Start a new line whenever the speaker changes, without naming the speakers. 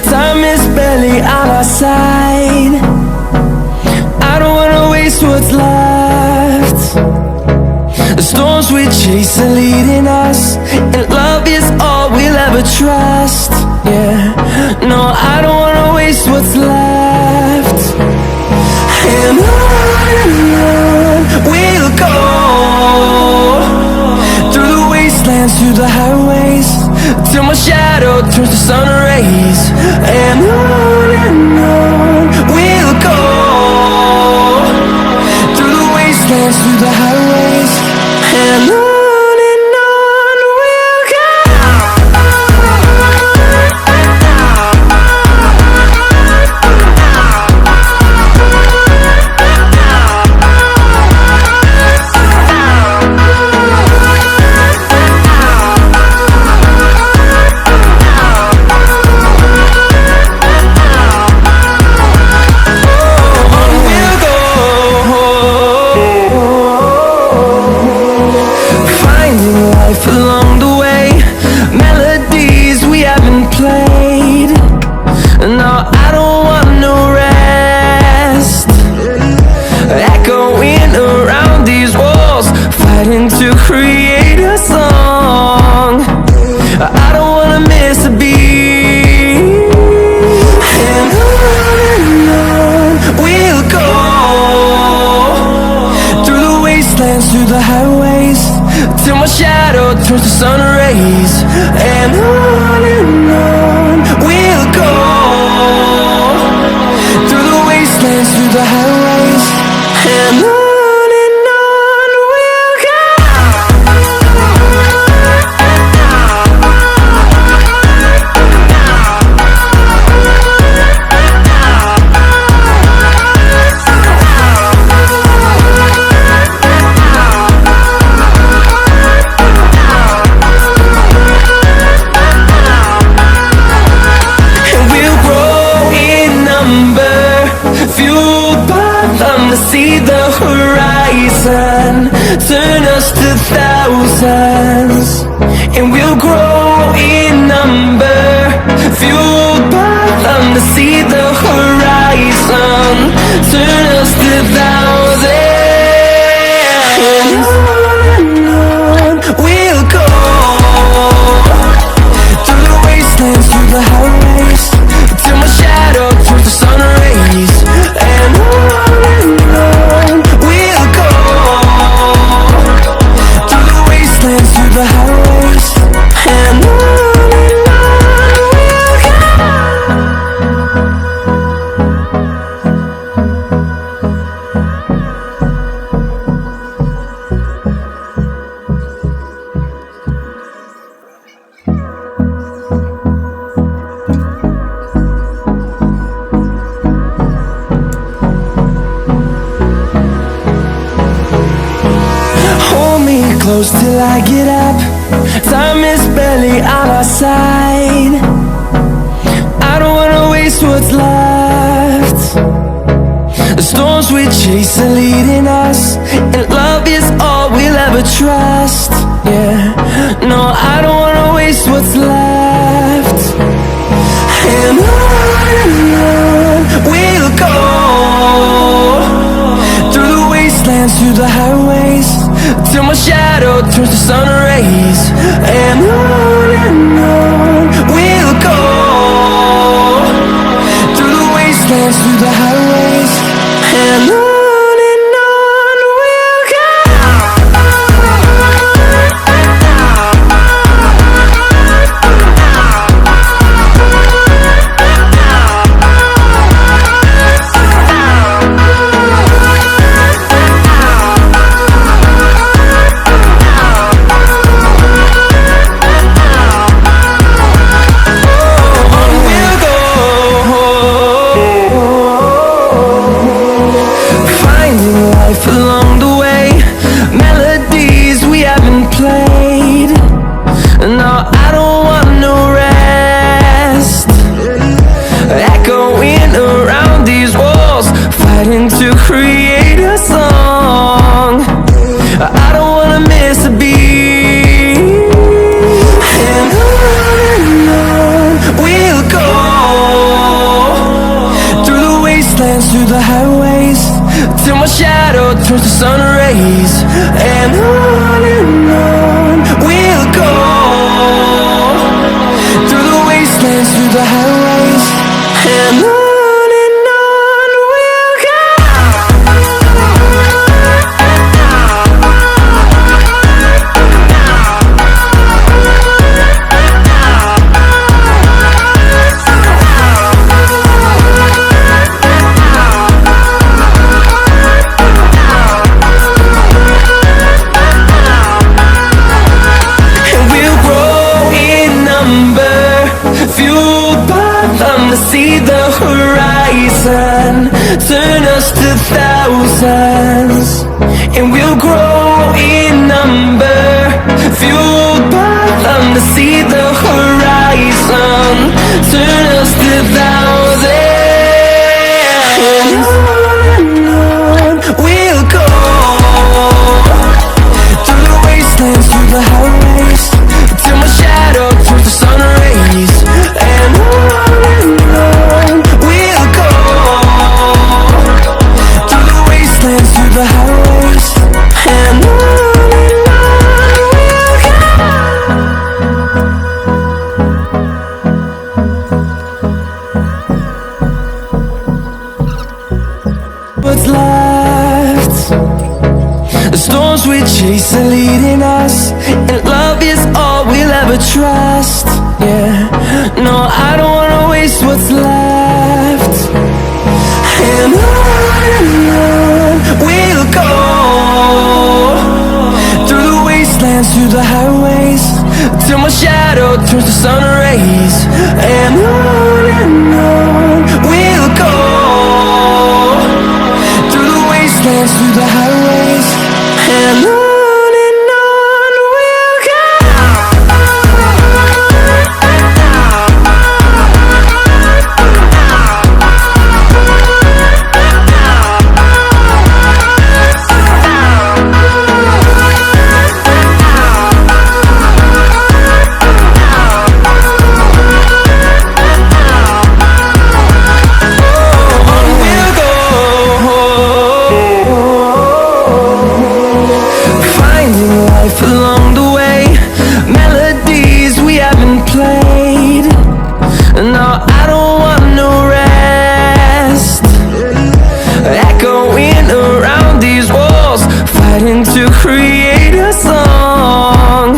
Time is barely on our side. I don't wanna waste what's left. The storms we chase are leading us, and love is all we'll ever trust. Yeah, no, I don't wanna waste what's left. And on we'll go, through the wastelands, through the highways, till my shadow turns to sun rays. And on we'll go, through the wastelands, through the highways, and on. Along the way, melodies we haven't played. No, I don't want no rest. Echoing around these walls, fighting to create a song. I don't wanna miss a beat. And on we'll go, through the wastelands, through the highways, till my shadow turns to sun rays. And on we'll go, through the wastelands, through the highways, and on. See the horizon, turn us to thousands, and we'll grow in number, fueled by them to see the horizon, turn us to thousands. And on we'll go, through the wastelands, through the highways, till my shadow turns to sun rays. And on we'll go, through the wastelands, through the highways, and on we'll go. Close till I get up. Time is barely on our side. I don't wanna waste what's left. The storms we chase are leading us, and love is all we'll ever trust. Yeah, no, I don't wanna waste what's left. And on we'll go, through the wastelands, through the highways, till my shadow turns to sun rays. And on we'll go, through the wastelands, through the highways, and on. Along the way, melodies we haven't played. No, I don't want no rest. Echoing around these walls, fighting to create a song. I don't wanna miss a beat. And on we'll go, through the highways, till my shadow turns to sun rays. And on we'll go, through the wastelands, through the highways. And on we'll go. See the horizon, turn us to thousands, and we'll grow in number, fueled by them to see the horizon, turn us to thousands. And on we'll go, through the wastelands, through the highways, till my shadow turns to sun rays. And on we'll go, through the wastelands, through the highways. And on we'll go. What's left? The storms we chase are leading us, and love is all we'll ever trust. Yeah, no, I don't wanna waste what's left. And on we'll go, through the wastelands, through the highways, till my shadow turns to sun rays. And on we'll go, through the wastelands, through the highways. And on. Along the way, melodies we haven't played. No, I don't want no rest, echoing around these walls, fighting to create a song.